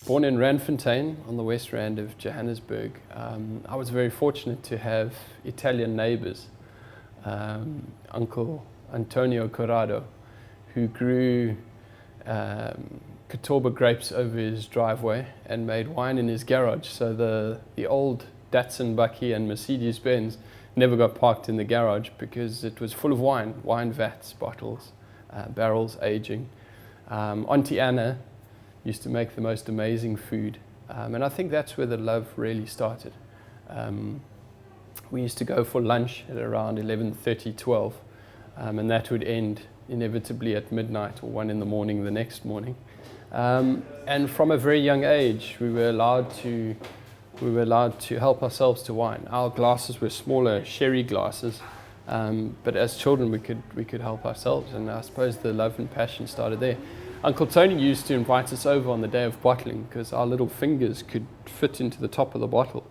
Born in Randfontein on the west rand of Johannesburg. I was very fortunate to have Italian neighbors. Uncle Antonio Corrado, who grew Catawba grapes over his driveway and made wine in his garage. So the old Datsun Bakkie and Mercedes-Benz never got parked in the garage because it was full of wine vats, bottles, barrels aging. Auntie Anna used to make the most amazing food, and I think that's where the love really started. We used to go for lunch at around 11:30, 12, and that would end inevitably at midnight or 1 in the morning the next morning. And from a very young age, we were allowed to help ourselves to wine. Our glasses were smaller sherry glasses, but as children we could help ourselves, and I suppose the love and passion started there. Uncle Tony used to invite us over on the day of bottling because our little fingers could fit into the top of the bottle.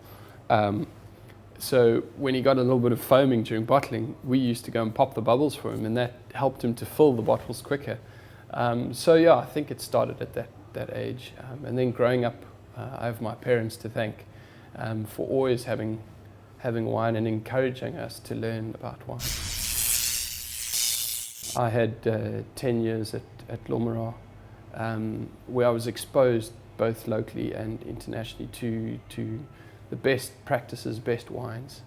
So when he got a little bit of foaming during bottling, we used to go and pop the bubbles for him, and that helped him to fill the bottles quicker. So yeah, I think it started at that age. And then growing up, I have my parents to thank for always having wine and encouraging us to learn about wine. I had 10 years at Lomera, where I was exposed both locally and internationally to the best practices, best wines,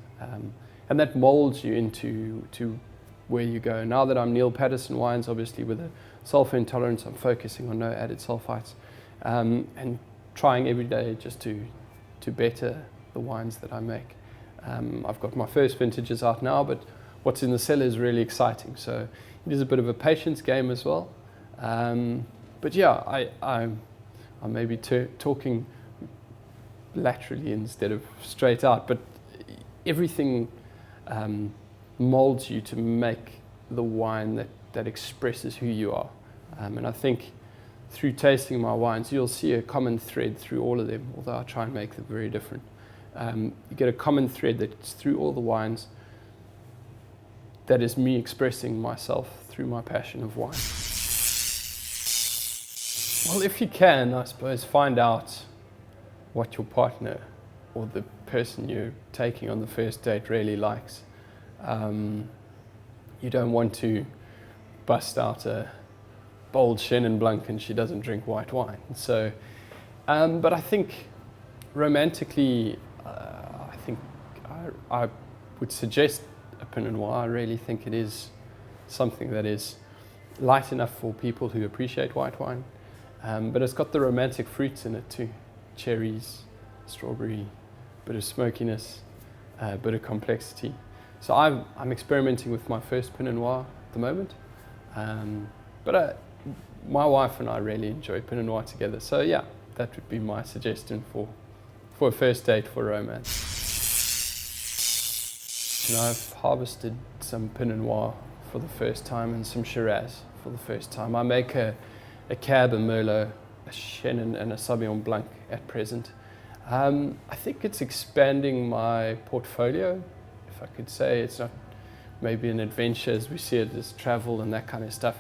and that molds you into where you go. Now that I'm Neil Patterson Wines, obviously with a sulfur intolerance, I'm focusing on no added sulfites, and trying every day just to better the wines that I make. I've got my first vintages out now, but what's in the cellar is really exciting. So it is a bit of a patience game as well. But yeah, I'm maybe talking laterally instead of straight out, but everything molds you to make the wine that expresses who you are. And I think through tasting my wines, you'll see a common thread through all of them, although I try and make them very different. You get a common thread that's through all the wines that is me expressing myself through my passion of wine. Well, if you can, I suppose, find out what your partner or the person you're taking on the first date really likes. You don't want to bust out a bold Chenin Blanc and she doesn't drink white wine. So, but I think romantically, I would suggest a Pinot Noir. I really think it is something that is light enough for people who appreciate white wine, but it's got the romantic fruits in it too. Cherries, strawberry, bit of smokiness, bit of complexity. So I'm experimenting with my first Pinot Noir at the moment, but my wife and I really enjoy Pinot Noir together. So yeah, that would be my suggestion for a first date for romance. You know, I've harvested some Pinot Noir for the first time and some Shiraz for the first time. I make a Cab, a Merlot, a Chenin and a Sauvignon Blanc at present. I think it's expanding my portfolio, if I could say. It's not maybe an adventure as we see it as travel and that kind of stuff,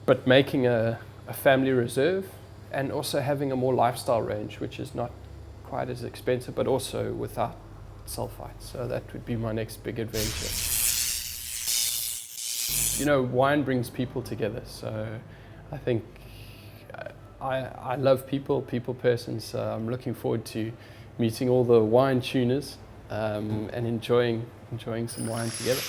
but making a family reserve and also having a more lifestyle range, which is not quite as expensive, but also without sulfites. So that would be my next big adventure. You know, wine brings people together, so I think I love people persons. So I'm looking forward to meeting all the wine tuners and enjoying some wine together.